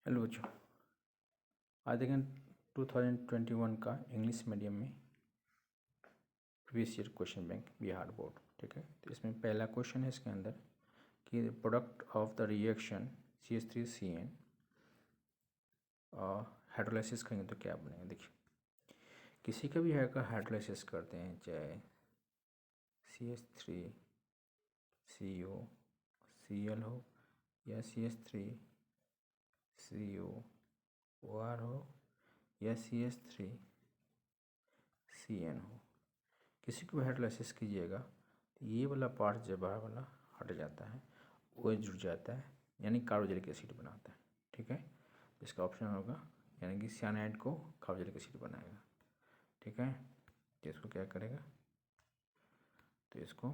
Hello बच्चों, आज देखें 2021 का इंग्लिश मीडियम में previous year question bank Bihar board. ठीक है, तो इसमें पहला क्वेश्चन है इसके अंदर कि product of the reaction CH3CN hydrolysis करेंगे तो क्या बनेगा। देखिए, किसी का भी हाइड्रोलाइसिस करते हैं, चाहे CH3COCl हो या CH3COOR हो या CH3CN हो, किसी को हाइड्रोलाइसिस कीजिएगा तो ये वाला पार्ट जब बाहर वाला हट जाता है, वो जुड़ जाता है, यानी कार्बोक्सिलिक एसिड बनाता है। ठीक है, इसका ऑप्शन होगा, यानी कि साइनाइड को कार्बोक्सिलिक एसिड बनाएगा। ठीक है, तो इसको क्या करेगा, तो इसको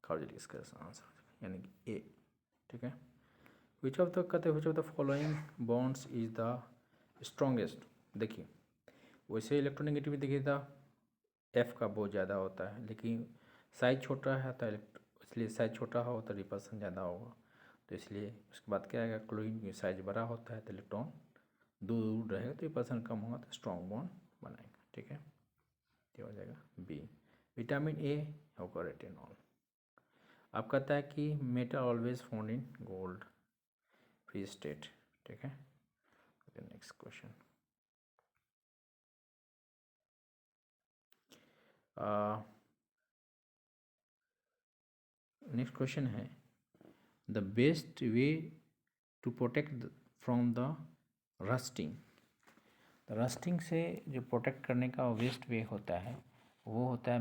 कार्बोक्सिलिक इसका आंसर हो जाएगा, यानी कि ए। ठीक है, विच of the following bonds is the strongest. देखिए, वैसे इलेक्ट्रोनेगेटिविटी देखिए था F का बहुत ज़्यादा होता है, लेकिन साइज छोटा है तो इसलिए साइज छोटा हो तो रिपल्सन ज़्यादा होगा, तो इसलिए उसके बाद क्या आएगा, क्लोरीन की साइज बड़ा होता है तो इलेक्ट्रॉन दूर दूर रहेगा तो रिपल्सन कम होगा तो स्ट्रॉन्ग बॉन्ड बनाएगा। ठीक है, ये हो जाएगा बी। विटामिन ए होगा रेटिनॉल। अब कहता है कि metal always found in gold free state. ठीक है, नेक्स्ट क्वेश्चन। नेक्स्ट क्वेश्चन है, the best way to protect from the rusting. तो रस्टिंग से जो प्रोटेक्ट करने का बेस्ट वे होता है वो होता है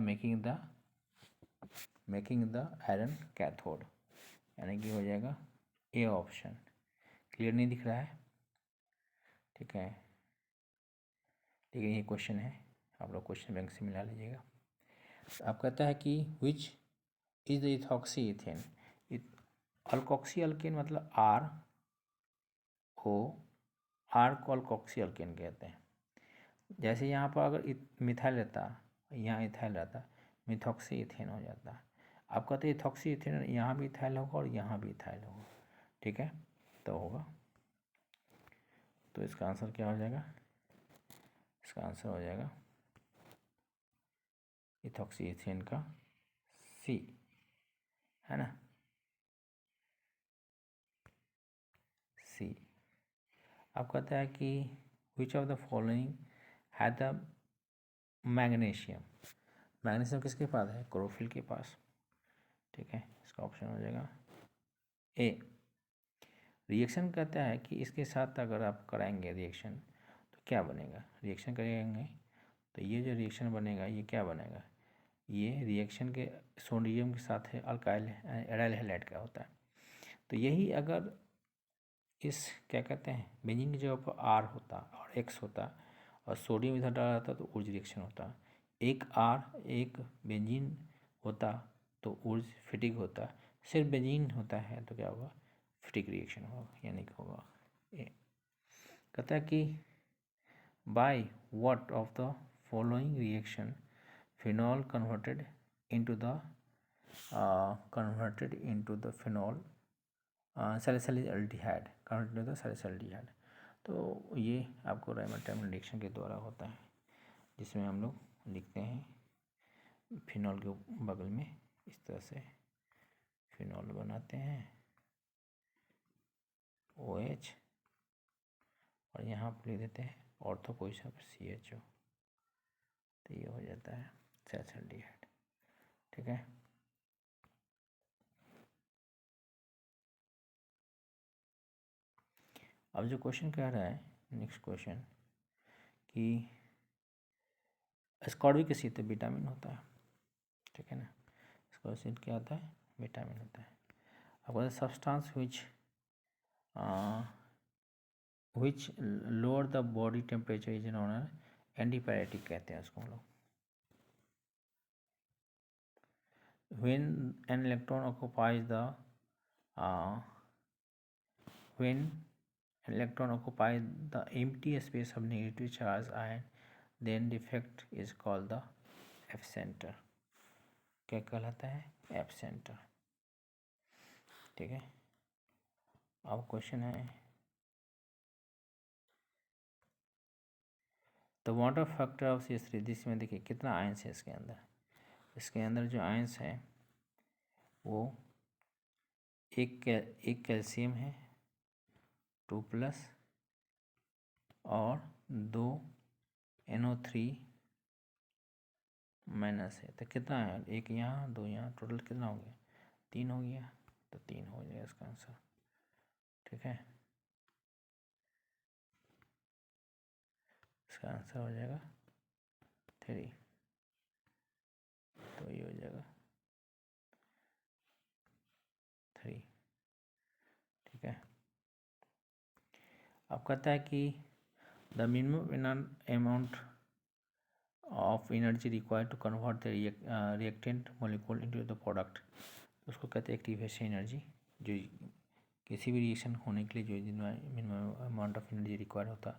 मेकिंग द आयरन कैथोड, यानी कि हो जाएगा ए ऑप्शन। क्लियर नहीं दिख रहा है? ठीक है, लेकिन ये क्वेश्चन है, आप लोग क्वेश्चन बैंक से मिला लीजिएगा। आप कहता है कि which is the ethoxy ethane. Alkoxy alkane मतलब आर को अल्कोक्सी अल्केन कहते हैं। जैसे यहाँ पर अगर मिथाइल रहता, यहाँ इथाइल रहता, मिथॉक्सी इथेन हो जाता। आप कहते हैं इथॉक्सी इथेन, यहाँ भी इथाइल होगा और यहाँ भी इथाइल होगा। ठीक है, तो होगा, तो इसका आंसर क्या हो जाएगा, इसका आंसर हो जाएगा इथॉक्सी इथेन का सी, है ना, सी। अब कहता है कि विच ऑफ द फॉलोइंग है द मैग्नीशियम। मैग्नीशियम किसके पास है, क्लोरोफिल के पास। ठीक है, इसका ऑप्शन हो जाएगा ए। रिएक्शन कहता है कि इसके साथ अगर आप कराएंगे रिएक्शन तो क्या बनेगा, रिएक्शन करेंगे तो ये जो रिएक्शन बनेगा ये क्या बनेगा, ये रिएक्शन के सोडियम के साथ है अल्काइल एराइल हैलाइड का होता है। तो यही अगर इस क्या कहते हैं बेंजीन की जगह पर आर होता और एक्स होता और सोडियम इधर डाला रहता तो ऊर्ज रिएक्शन होता। एक आर एक बेंजीन होता तो ऊर्ज फिटिक होता, सिर्फ बेंजीन होता है तो क्या होगा, फिटिक रिएक्शन होगा, यानी कि होगा ए। कहता है कि by what of the following reaction phenol converted into the phenol salicylaldehyde, converted into the salicylaldehyde. तो ये आपको राइमर रिएक्शन के द्वारा होता है, जिसमें हम लोग लिखते हैं फिनॉल के बगल में इस तरह से फिनॉल बनाते हैं OH, और यहाँ पर लिख देते हैं ऑर्थो पोजीशन पर CHO, तो ये हो जाता है सैलिसाइल्डिहाइड। ठीक है, अब जो क्वेश्चन कह रहा है नेक्स्ट क्वेश्चन कि एस्कॉर्बिक एसिड तो विटामिन होता है। ठीक है ना, एस्कॉर्बिक एसिड क्या होता है, विटामिन होता है। अब substance which lower the body temperature is known as antipyretic कहते हैं उसको हम लोग। when an electron occupies the empty space of negative charge ion, then defect is called the एब्सेंटर। क्या कहलाता है, एब्सेंटर। ठीक है, अब क्वेश्चन है तो water factor of CH3 this में देखिए कितना आयंस है इसके अंदर जो आयंस है वो एक कैल्शियम है 2+ और 2 NO3 माइनस है। तो कितना है, एक यहाँ 2 यहाँ, टोटल कितना हो गया 3 हो गया। तो 3 हो जाएगा इसका आंसर। ठीक है, इसका आंसर हो जाएगा 3। तो ये हो जाएगा 3। ठीक है, अब कहता है कि the minimum amount of energy required to convert the reactant molecule into the product. उसको कहते हैं एक्टिवेशन एनर्जी। जो किसी भी रिएक्शन होने के लिए जो minimum amount of energy required होता है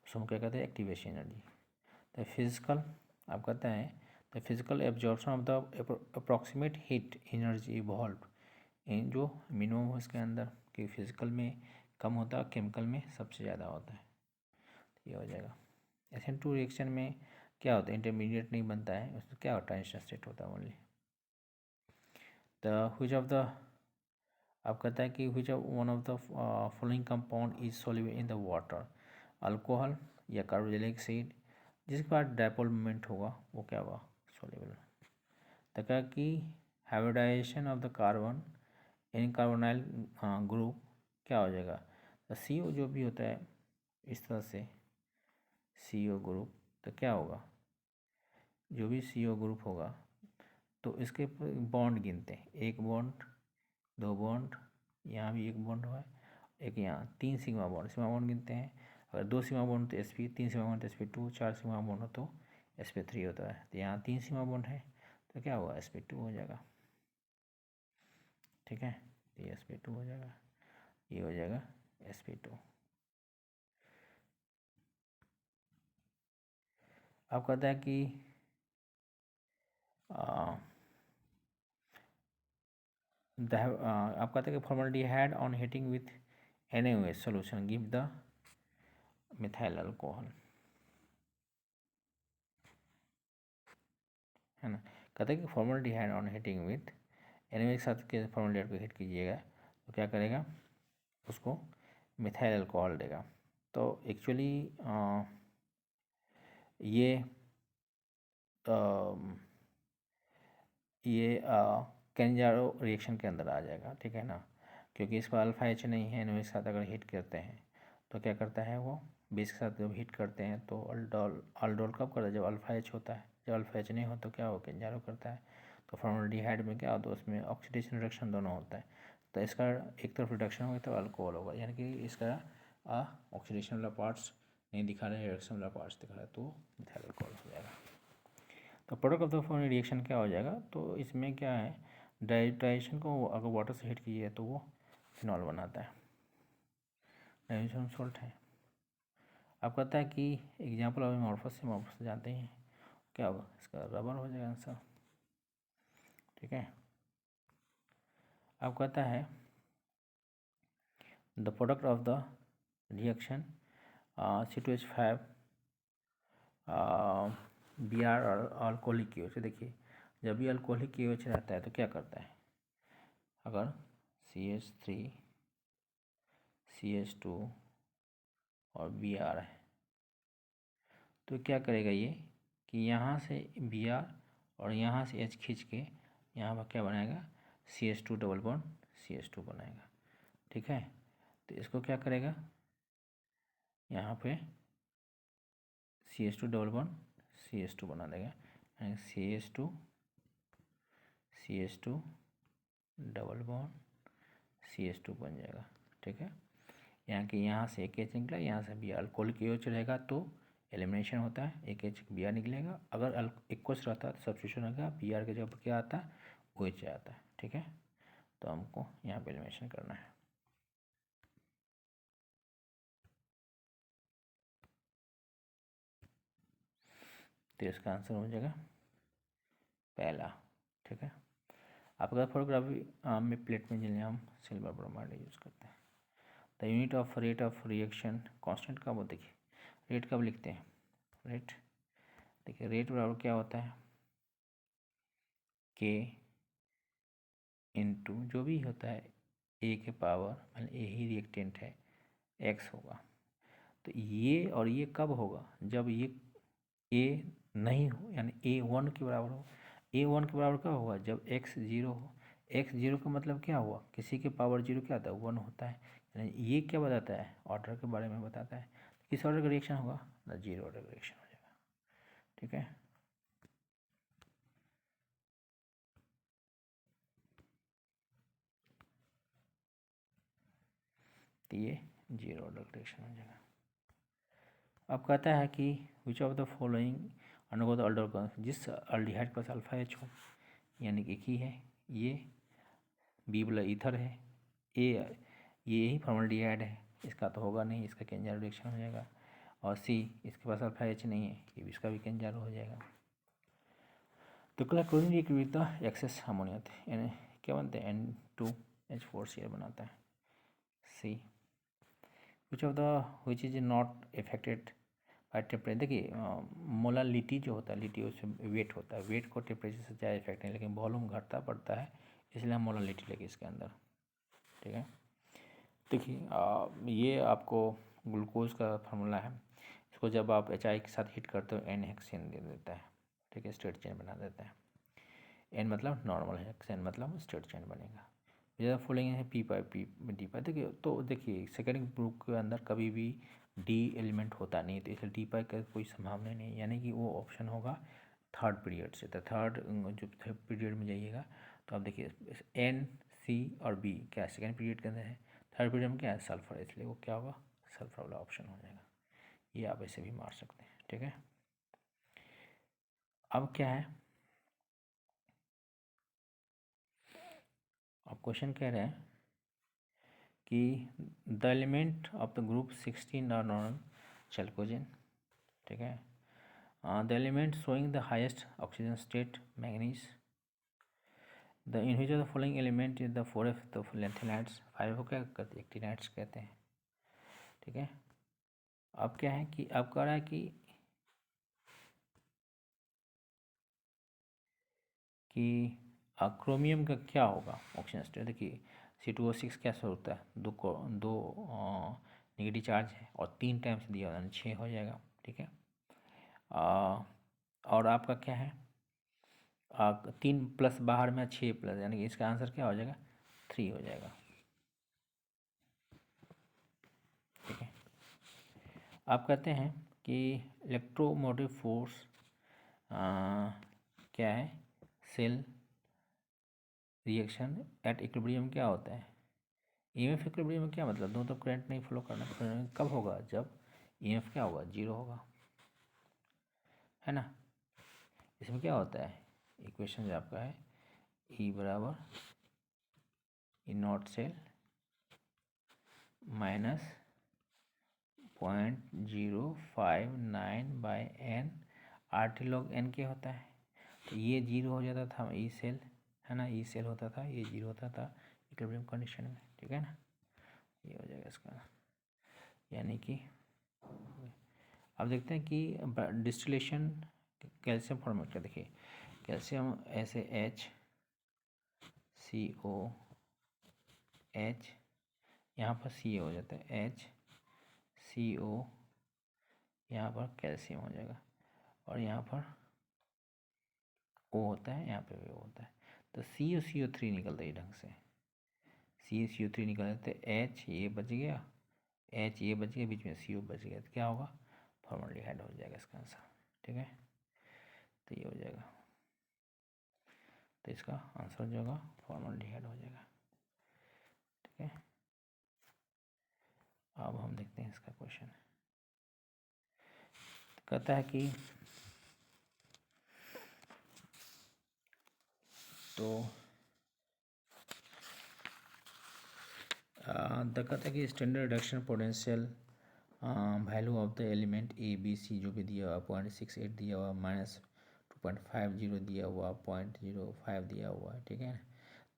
उसको क्या कहते हैं, एक्टिवेशन एनर्जी। द फिजिकल, आप कहते हैं the physical absorption of the approximate heat energy evolve. जो मिनिमम हो इसके अंदर कि फिजिकल में कम होता है, केमिकल में सबसे ज़्यादा होता है। ये हो जाएगा। SN2 रिएक्शन में क्या होता है, इंटरमीडिएट नहीं बनता है, उसमें क्या होता है, ट्रांजिशन स्टेट होता है only. The which of the, आप कहता है कि which of one of the following compound is soluble in the water, alcohol या कार्बोक्सिलिक एसिड। जिसके बाद डायपोल मोमेंट होगा वो क्या होगा, सॉल्युबल। तो क्या कि hybridization of the carbon in carbonyl group क्या हो जाएगा, तो CO जो भी होता है इस तरह से CO ग्रुप, तो क्या होगा, जो भी CO ग्रुप होगा तो इसके बॉन्ड गिनते हैं, 1 बॉन्ड 2 बॉन्ड, यहाँ भी 1 बॉन्ड हुआ है, एक यहाँ 3 सिग्मा बॉन्ड गिनते हैं। अगर 2 सिग्मा बॉन्ड तो sp, 3 सिग्मा बॉन्ड तो sp2, 4 सिग्मा बॉन्ड हो तो sp3 होता है। तो यहाँ 3 सिग्मा बॉन्ड है तो क्या होगा, sp2 हो जाएगा। ठीक है, तो ये sp2 हो जाएगा, ये हो जाएगा sp2। अब कहता है कि आप कहते हैं कि formaldehyde on heating with NaOH solution give the methyl alcohol, है ना। कहते हैं कि formaldehyde on heating with NaOH के साथ के फॉर्मल्डिहाइड को हीट कीजिएगा तो क्या करेगा, उसको मिथाइल अल्कोहल देगा। तो एक्चुअली ये कैंजारो रिएक्शन के अंदर आ जाएगा। ठीक है ना, क्योंकि इसको अल्फा H नहीं है, NaOH के साथ अगर हीट करते हैं तो क्या करता है, वो बेस के साथ जब हीट करते हैं तो अल्डोल कब करता है, जब अल्फा H होता है। जब अल्फा H नहीं हो तो क्या हो, कैंजारो करता है। तो फॉर्मल्डिहाइड में क्या होता है, उसमें ऑक्सीडेशन रिडक्शन दोनों होता है। तो इसका एक तरफ रिडक्शन होगा तो अल्कोहल होगा, यानी कि इसका ऑक्सीडेशन वाला पार्ट्स नहीं दिखा रहे, रिडक्शन वाला पार्ट्स दिखा रहा है, तो मिथाइल अल्कोहल हो जाएगा। तो product of the following reaction क्या हो जाएगा, तो इसमें क्या है, डाइजेशन को अगर वाटर से हीट कीजिए तो वो फिनॉल बनाता है, डाइजेशन सॉल्ट है। अब कहता है कि एग्जाम्पल ऑफ अमोर्फस से जानते हैं क्या होगा, इसका रबर हो जाएगा आंसर। ठीक है, अब कहता है the product of the reaction C2H5 Br और अल्कोहलिक KOH। देखिए जब भी अल्कोहलिक KOH रहता है तो क्या करता है, अगर CH3 CH2 और Br है तो क्या करेगा ये कि यहाँ से Br और यहाँ से H खींच के यहाँ पर क्या बनाएगा, CH2 डबल बॉन्ड CH2 बनाएगा। ठीक है, तो इसको क्या करेगा, यहाँ पे CH2 डबल बॉन्ड CH2 बना देगा, यानी CH2 डबल बॉन्ड CH2 बन जाएगा। ठीक है, यहाँ के यहाँ से एक H निकला, यहाँ से Br अल्कोहल KOH रहेगा तो एलिमिनेशन होता है, एक H Br निकलेगा। अगर एक्वस रहता है तो सब्स्टिट्यूशन होगा, Br के जगह क्या आता है, OH आता है। ठीक है, तो हमको यहाँ पे एलिमिनेशन करना है। तो इसका आंसर हो जाएगा पहला। ठीक है, आपका फोटोग्राफी में प्लेट में जिन्हें हम सिल्वर ब्रोमाइड यूज़ करते हैं। The unit of rate of reaction constant कब होता है, रेट कब लिखते हैं, रेट। देखिए रेट बराबर क्या होता है, के इंटू जो भी होता है ए के पावर, मान ए ही रिएक्टेंट है, एक्स होगा। तो ये और ये कब होगा, जब ये ए नहीं हो, यानी ए 1 के बराबर हो। ए 1 के बराबर कब होगा, जब एक्स 0 हो। एक्स 0 का मतलब क्या हुआ, किसी के पावर 0 क्या होता है, 1 होता है। यानी ये क्या बताता है, ऑर्डर के बारे में बताता है। किस ऑर्डर का रिएक्शन होगा ना, 0 ऑर्डर का रिएक्शन हो जाएगा। ठीक है, तो ये 0 ऑर्डर का रिएक्शन हो जाएगा। अब कहता है कि विच of the following undergo the order, जिस अल्डिहाइड के पास अल्फा एच हो, यानी कि की है ये, बी वाला ईथर है, ए ये ही फॉर्मल्डिहाइड है, इसका तो होगा नहीं, इसका केंजारो रिएक्शन हो जाएगा। और सी, इसके पास अल्फा एच नहीं है, ये भी इसका भी केंजारो हो जाएगा। तो क्लोरीन रिएक्टिविटी एक्सेस अमोनिया थे, यानी क्या बनते हैं, N2H4Cl बनाता है। C, which of the which is not affected by temperature. देखिए मोलालिटी जो होता है, लिटी उसमें वेट होता है, वेट को टेम्परेचर से ज़्यादा इफेक्ट नहीं, लेकिन वॉल्यूम घटता पड़ता है, इसलिए हम मोलालिटी लगे इसके अंदर। ठीक है, देखिए ये आपको ग्लूकोज का फार्मूला है, इसको जब आप HI के साथ हीट करते हो एन हेक्सेन दे देता है। ठीक है, स्ट्रेट चेन बना देता है। एन मतलब नॉर्मल, हेक्सेन मतलब स्ट्रेट चेन बनेगा। ज़्यादा फॉलोइंग है P पाई D पाई। देखिए तो देखिए सेकेंड ग्रुप के अंदर कभी भी D एलिमेंट होता नहीं, तो इसलिए D पाई का कोई संभावना नहीं, यानी कि वो ऑप्शन होगा थर्ड पीरियड से। तो थर्ड पीरियड में जाइएगा तो आप देखिए N C और B क्या सेकेंड पीरियड के अंदर है, थर्ड पीरियड में क्या है सल्फर, इसलिए वो क्या होगा सल्फर वाला ऑप्शन हो जाएगा। ये आप ऐसे भी मार सकते हैं। ठीक है, अब क्या है, अब क्वेश्चन कह रहे हैं कि the element of the group 16 are non chalcogen। ठीक है, the element showing the highest oxygen state manganese. The in which of the following element is the 4f the lanthanides, 5 को क्या कहते हैं एक्टिनाइड्स कहते हैं। ठीक है, अब क्या है कि अब कह रहा है कि क्रोमियम का क्या होगा ऑक्सीजन स्टेट। देखिए C2O6 कैसे होता है, दो नेगेटिव चार्ज है और 3 टाइम्स दिया यानी 6 हो जाएगा। ठीक है, और आपका क्या है 3 प्लस बाहर में 6 प्लस, यानी कि इसका आंसर क्या हो जाएगा 3 हो जाएगा। ठीक है, आप कहते हैं कि इलेक्ट्रोमोटिव फोर्स क्या है, सेल रिएक्शन एट इक्विलिब्रियम क्या होता है, EMF इक्विलिब्रियम में क्या मतलब, दोनों तरफ करंट नहीं फ्लो करना, कब होगा जब EMF क्या होगा 0 होगा, है ना। इसमें क्या होता है, इक्वेशन जो आपका है E बराबर E0 cell minus 0.059/n RT log n के होता है। तो ये 0 हो जाता था E सेल, है ना, E सेल होता था, ये 0 होता था इक्विलिब्रियम कंडीशन में। ठीक है ना, ये हो जाएगा इसका, यानी कि अब देखते हैं कि डिस्टिलेशन कैल्शियम फॉर्मेट का। देखिए कैल्शियम ऐसे HCOH, यहाँ पर C हो जाता है HCO, यहाँ पर कैल्शियम हो जाएगा, और यहाँ पर O होता है, यहाँ पे भी O होता है। तो CO3 निकलता है ढंग से, CO3 निकल जाते, H ये बच गया, H ये बच गया, बीच में CO बच गया, तो क्या होगा फॉर्मल्डिहाइड हो जाएगा इसका आंसर। ठीक है, तो ये हो जाएगा, तो इसका आंसर जो होगा फॉर्मल्डिहाइड हो जाएगा। ठीक है, अब हम देखते हैं इसका क्वेश्चन। कहता है कि तो कहता है कि standard reduction potential value of the element ABC जो भी दिया हुआ 0.68 दिया हुआ, -2.50 दिया हुआ, 0.05 दिया हुआ है। ठीक है,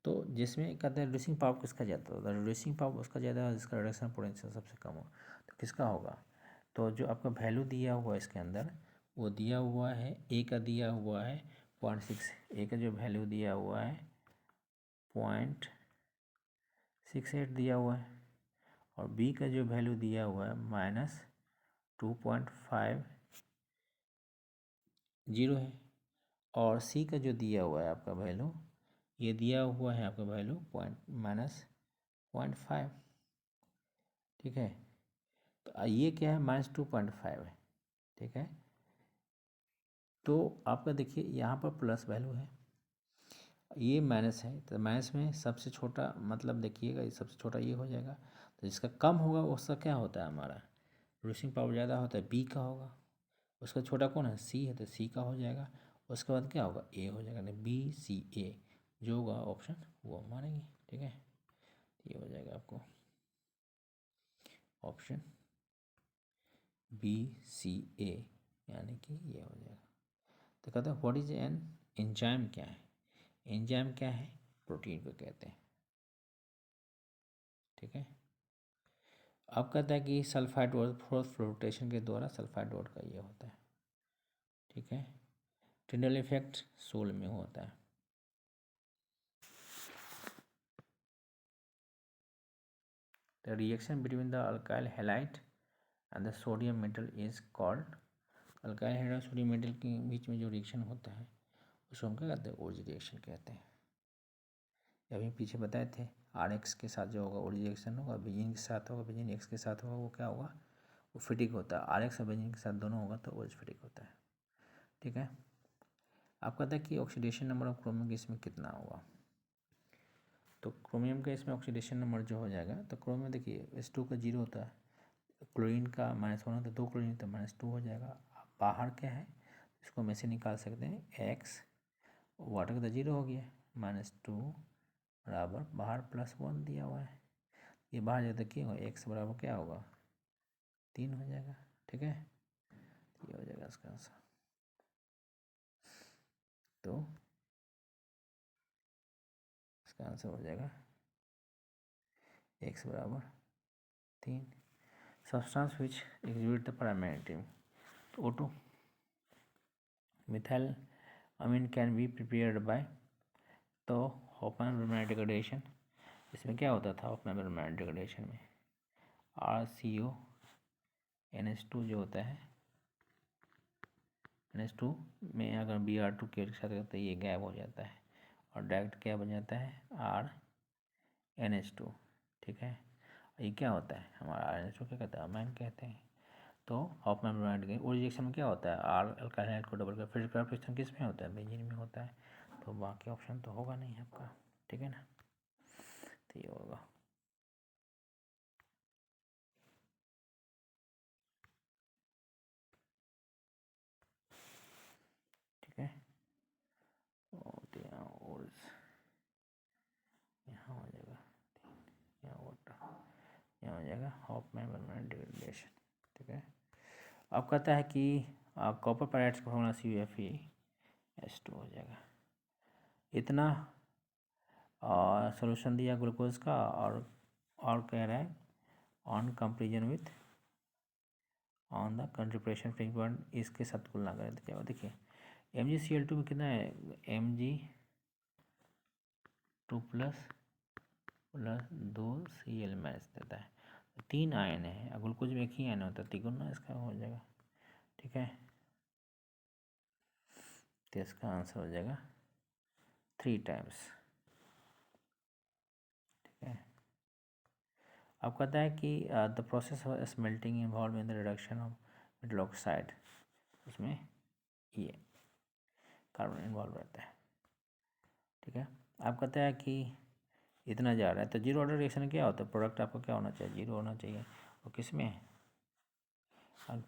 तो जिसमें कहते हैं रिड्यूसिंग पावर किसका ज़्यादा होता है, रिड्यूसिंग पावर उसका ज़्यादा है जिसका रिडक्शन पोटेंशियल सबसे कम हो। तो किसका होगा, तो जो आपका वैल्यू दिया हुआ है इसके अंदर वो दिया हुआ है, ए का दिया हुआ है 0.6, ए का जो वैल्यू दिया हुआ है 0.68 दिया हुआ है, और बी का जो वैल्यू दिया हुआ है -2.50 है, और सी का जो दिया हुआ है आपका वैल्यू, ये दिया हुआ है आपका वैल्यू -0.5, ठीक है। तो ये क्या है, -2.5 है, ठीक है। तो आपका देखिए यहाँ पर प्लस वैल्यू है, ये माइनस है, तो माइनस में सबसे छोटा मतलब देखिएगा, सबसे छोटा ये हो जाएगा, तो जिसका कम होगा उसका क्या होता है, हमारा रिड्यूसिंग पावर ज़्यादा होता है, बी का होगा। उसका छोटा कौन है, सी है, तो सी का हो जाएगा। उसके बाद क्या होगा, ए हो जाएगा, नहीं BCA जो होगा ऑप्शन वो मानेंगे, ठीक है। ये हो जाएगा आपको ऑप्शन BCA, यानी कि ये हो जाएगा। तो कहते हैं व्हाट इज एन एंजाइम, क्या है एंजाइम, क्या है, प्रोटीन को कहते हैं, ठीक है। अब कहता है कि सल्फाइड फ्लोटेशन के द्वारा सल्फाइड का ये होता है, ठीक है। टिंडल इफेक्ट सोल में होता है। The reaction between the alkyl halide and the sodium metal is called, alkyl hydride sodium metal के बीच में जो रिएक्शन होता है उसको हम क्या कहते हैं, ओरिज रिएक्शन कहते हैं। अभी पीछे बताए थे RX के साथ जो होगा ओरिज रिएक्शन होगा, बेंजीन के साथ होगा, बेंजीन X के साथ होगा, वो क्या होगा, वो फिटिक होता है। RX और बेंजीन के साथ दोनों होगा तो ओरिज फिटिक होता है, ठीक है। आप कहते हैं कि ऑक्सीडेशन नंबर ऑफ क्रोमियम के इसमें कितना होगा, तो क्रोमियम का इसमें ऑक्सीडेशन नंबर जो हो जाएगा, तो क्रोमियम देखिए S2 का 0 होता है, क्लोरीन का -1 होता है, 2 क्लोरीन तो -2 हो जाएगा। बाहर क्या है, इसको हम ऐसे निकाल सकते हैं, X वाटर का तो 0 हो गया, -2 बराबर बाहर +1 दिया हुआ है, ये बाहर जाता क्या होगा, X बराबर क्या होगा 3 हो जाएगा, ठीक है। ये हो जाएगा इसका आंसर। तो इसका आंसर हो जाएगा X बराबर 3। Substance which exhibit the parameter, तो O2 methyl amine can be prepared by, तो हॉफमैन डिग्रेडेशन, इसमें क्या होता था हॉफमैन डिग्रेडेशन में, RCONH2 जो होता है, NH2 में अगर Br2 के साथ करते ये गैप हो जाता है और डायरेक्ट क्या बन जाता है RNH2, ठीक है। ये क्या होता है हमारा RNH2 क्या कहता है, अमाइन कहते हैं। तो हॉफमैन ब्रोमाइड और रिएक्शन में क्या होता है, R अल्काइल हाइड्राइड को डबल कर, फिर रिएक्शन किस में होता है, बेंजीन में होता है, तो बाकी ऑप्शन तो होगा नहीं आपका, ठीक है ना। तो ये होगा, ठीक है। और यहाँ हो जाएगा, यहाँ हो जाएगा हॉफमैन ब्रोमाइड डिग्रेडेशन, ठीक है। अब कहता है कि कॉपर पैराइड्स का फॉर्मूला CuFeS2 हो जाएगा। इतना सोल्यूशन दिया ग्लूकोज का, और कह रहा है on comparison with on the contribution frequent, इसके साथ तुलना करें तो क्या होगा, देखिए MgCl2 में कितना है, Mg2 प्लस 2Cl माइनस देता है, 3 आयन है, ग्लूकोज में एक ही आयन होता है, तिगुना इसका हो जाएगा, ठीक है। तो इसका आंसर हो जाएगा 3 टाइम्स, ठीक है। अब कहता है कि the process of smelting involve in the reduction of metal oxide, उसमें ये कार्बन इन्वॉल्व रहता है, ठीक है। आप कहते हैं कि इतना जा रहा है, तो जीरो ऑर्डर रिएक्शन क्या होता है, प्रोडक्ट आपको क्या होना चाहिए, 0 होना चाहिए, और किस में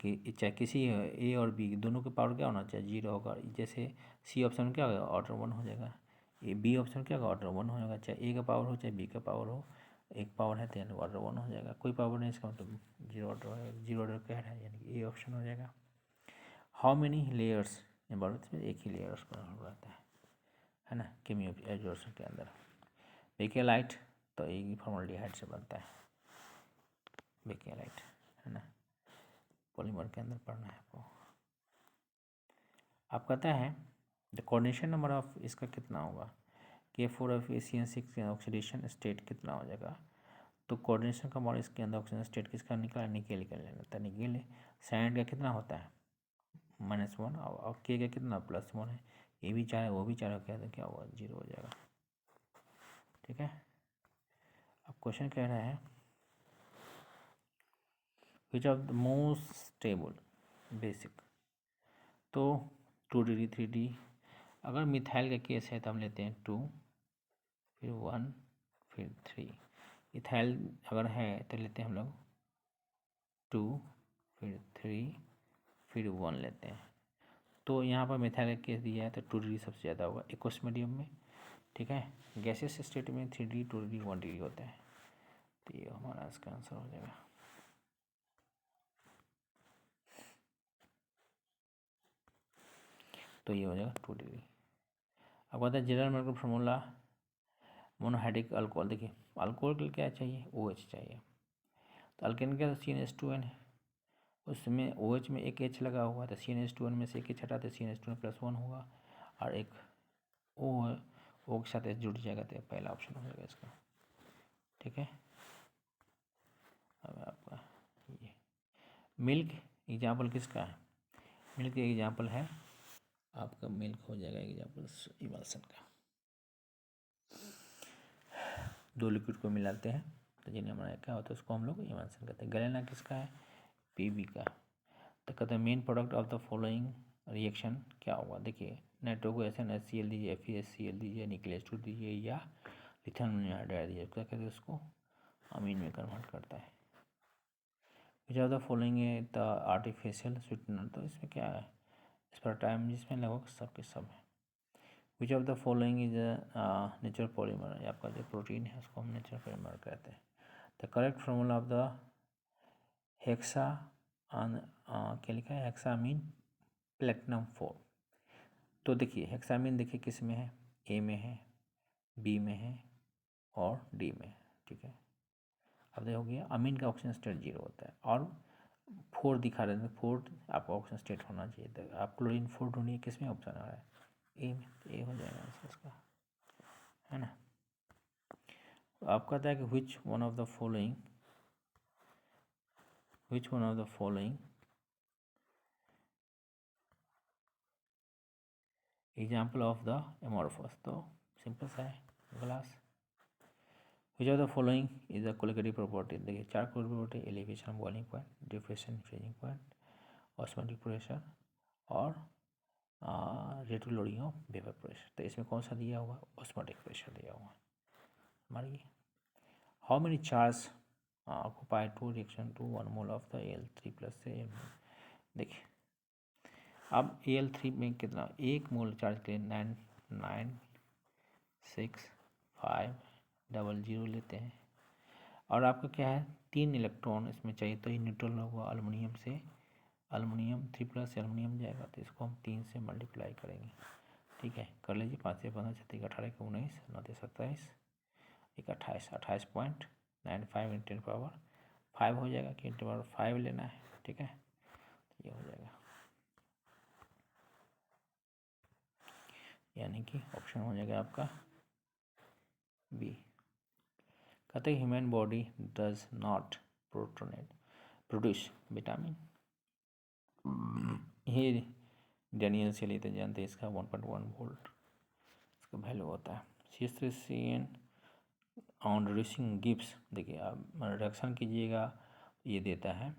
कि चाहे किसी ए और बी दोनों के पावर क्या होना चाहिए, 0 होगा। जैसे सी ऑप्शन क्या होगा, ऑर्डर 1 हो जाएगा, बी ऑप्शन क्या होगा, ऑर्डर 1 हो जाएगा, चाहे ए का पावर हो चाहे बी का पावर हो, एक पावर है तो ऑर्डर 1 हो जाएगा, कोई पावर नहीं इसका मतलब 0 ऑर्डर हो जाएगा, 0 ऑर्डर क्या है, यानी कि ए ऑप्शन हो जाएगा। हाउ मेनी लेयर्स इन्वॉल्व, इसमें एक ही लेयर्स पर रहता है ना, केमियो एब्जॉर्प्शन के अंदर। बेकेलाइट तो एक फॉर्मल्डिहाइड से बनता है, बेकेलाइट है ना, पॉलीमर के अंदर पढ़ना है आपको। आप कहता है द कोऑर्डिनेशन नंबर ऑफ इसका कितना होगा, K4 of CN6 oxidation state कितना हो जाएगा। तो कोऑर्डिनेशन का मॉडल इसके अंदर ऑक्सीजन स्टेट किसका निकला, निकेल का ले लेता है। निकेल सैंड का कितना होता है -1 और K का कितना +1 है। ये भी 4 है वो भी 4 हो गया तो क्या हुआ 0 हो जाएगा। ठीक है। अब क्वेश्चन कह रहा है विच of the most stable basic, तो 2 डिग्री 3 डी। अगर मिथाइल का केस है तो हम लेते हैं 2 फिर 1 फिर 3। इथाइल अगर है तो लेते हैं हम लोग 2 फिर 3 फिर 1 लेते हैं। तो यहाँ पर मिथाइल का केस दिया है तो 2 डिग्री सबसे ज़्यादा होगा एक्वस मीडियम में। ठीक है। गैसेस स्टेट में 3 डिग्री 2 डिग्री 1 डिग्री होता है। तो ये हमारा इसका आंसर हो जाएगा। तो ये हो जाएगा 2 डिग्री। अब कहते हैं general molecular formula monohydric alcohol. देखिए अल्कोहल के लिए क्या चाहिए, OH चाहिए। तो अल्केन का CnH2n है, उसमें OH में एक H लगा हुआ है तो CnH2n में से एक H हटा तो CnH2n +1 होगा और एक O है, O के साथ H जुड़ जाएगा तो पहला ऑप्शन हो जाएगा इसका। ठीक है। अब आपका ये मिल्क एग्जाम्पल किसका है, मिल्क एग्जाम्पल है आपका, मिल्क हो जाएगा एग्जाम्पल इमल्सन का। दो लिक्विड को मिलाते हैं तो जिन्हें हमारा क्या होता है उसको हम लोग इमल्सन कहते हैं। गलेना किसका है, PB का। तो कहते हैं main product of the following reaction क्या होगा। देखिए नाइट्रोको एसिड HCl दीजिए, FeHCl दीजिए, निकल H2 दीजिए या लिथियम हाइड्राइड दीजिए, क्या कहते हैं उसको अमीन में कन्वर्ट करता है। विच ऑफ द फॉलोइंग है द आर्टिफिशियल स्वीटनर, तो इसमें क्या है इस पर टाइम जिसमें लगभग सब के सब है। विच of the following is natural polymer, आपका जो प्रोटीन है उसको हम नेचुरल पॉलीमर कहते हैं। The correct formula of the hexa क्या लिखा है, हेक्सामीन प्लेटिनम 4। तो देखिए हेक्सामीन देखिए किस में है, A में है, B में है और D में है। ठीक है। अब देखो गया अमीन का ऑक्सीजन स्टेट 0 होता है और 4 दिखा रहे थे, 4 आपका ऑक्सीजन स्टेट होना चाहिए। तो आप क्लोरीन 4 ढूंढिए किस में ऑप्शन आ रहा है, A में, तो A हो जाएगा आंसर इसका, है ना। तो आप कहता है कि which one of the following example of the amorphous, तो सिंपल सा है glass. Which of the following is the colligative property, देखिए 4 colligative property, elevation boiling point, diffusion freezing point, osmotic pressure और rate loading of vapour pressure. तो इसमें कौन सा दिया हुआ, ऑस्मोटिक प्रेशर दिया हुआ है। मानिए how many charge occupy to reaction to 1 mole of the Al3+ से देखिए अब Al3 में कितना, 1 मोल चार्ज के लिए 99650 लेते हैं और आपका क्या है 3 इलेक्ट्रॉन इसमें चाहिए, तो ये न्यूट्रल हुआ अल्युमिनियम से, अल्युमिनियम 3+ से अल्युमिनियम जाएगा तो इसको हम 3 से मल्टीप्लाई करेंगे। ठीक है, कर लीजिए 5 से 15 छत्तीस 18 के 19 9 27 1 28 28.95 × 10⁵ हो जाएगा कि 10⁵ लेना है। ठीक है, ये हो जाएगा, यानी कि ऑप्शन हो जाएगा आपका B। कहते हैं human body does not produce vitamin, ये डेनियल से लेते जानते हैं इसका 1.1 वोल्ट इसका वैल्यू होता है। CH3CN ऑन रिड्यूसिंग गिब्स, देखिए आप रिडक्शन कीजिएगा ये देता है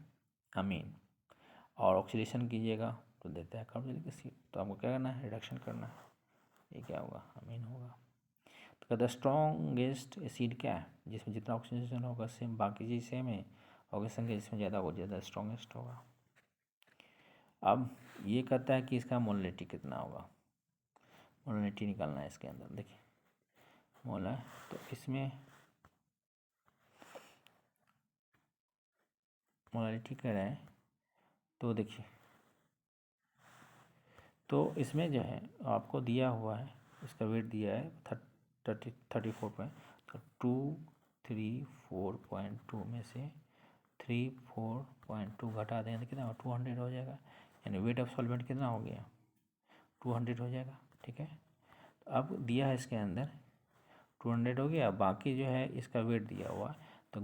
अमीन और ऑक्सीडेशन कीजिएगा तो देता है कार्बोक्सिलिक एसिड। तो आपको क्या करना है, रिडक्शन करना है, ये क्या होगा अमीन होगा। तो कहते हैं स्ट्रॉन्गेस्ट एसिड क्या है, जिसमें जितना ऑक्सीडेशन होगा सेम बाकी चीज़ सेम है, ऑक्सीजन के जिसमें ज़्यादा होगा ज़्यादा स्ट्रॉन्गेस्ट होगा। अब ये कहता है कि इसका मोलरिटी कितना होगा, मोलरिटी निकालना है इसके अंदर। देखिए मोल है तो इसमें मोलरिटी कह रहे हैं तो देखिए तो इसमें जो है आपको दिया हुआ है इसका वेट दिया है 34 में, तो 234.2 में से 34.2 घटा दें तो कितना 200 हो जाएगा, यानी वेट ऑफ सॉल्वेंट कितना हो गया 200 हो जाएगा। ठीक है, तो अब दिया है इसके अंदर 200 हो गया। बाकी जो है इसका वेट दिया हुआ है, तो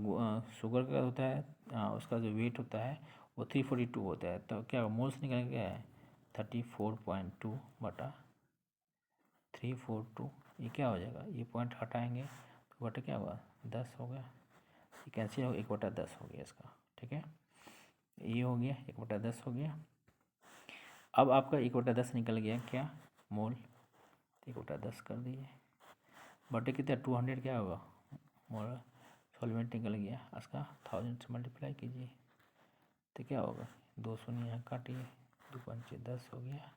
शुगर का होता है उसका जो वेट होता है वो 342 होता है। तो क्या मोल्स निकल गया है 34.2 बटा 342। ये क्या हो जाएगा, ये पॉइंट हटाएंगे तो बटा क्या होगा 10 हो गया, ये कैंसिल हो 1/10 हो गया इसका। ठीक है, ये हो गया 1/10 हो गया। अब आपका 1/10 निकल गया क्या मोल, 1/10 कर दीजिए बटे कितना 200 क्या होगा मोल सॉल्वेंट निकल गया, इसका 1000 से मल्टीप्लाई कीजिए तो क्या होगा 2 शून्य यहाँ काटिए, 2 पंचे 10 हो गया।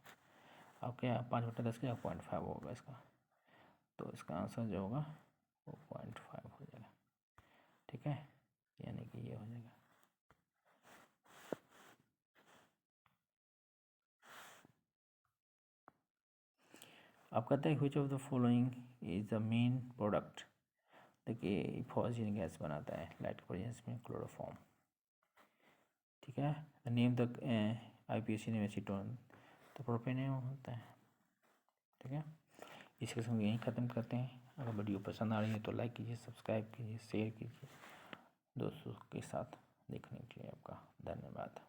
अब क्या 5/10 क्या 0.5 होगा इसका, तो इसका आंसर जो होगा वो 0.5 हो जाएगा। ठीक है, यानी कि ये हो जाएगा। आप कहते हैं which of the following is the main product. देखिए फॉस्फेट गैस बनाता है लाइट के प्रेजेंस में क्लोरोफॉर्म। ठीक है, name the IPAC name acetone, तो प्रोपेनॉन होता है। ठीक है, इस किस्म यहीं ख़त्म करते हैं। अगर वीडियो पसंद आ रही है तो लाइक कीजिए, सब्सक्राइब कीजिए, शेयर कीजिए दोस्तों के साथ। देखने के लिए आपका धन्यवाद।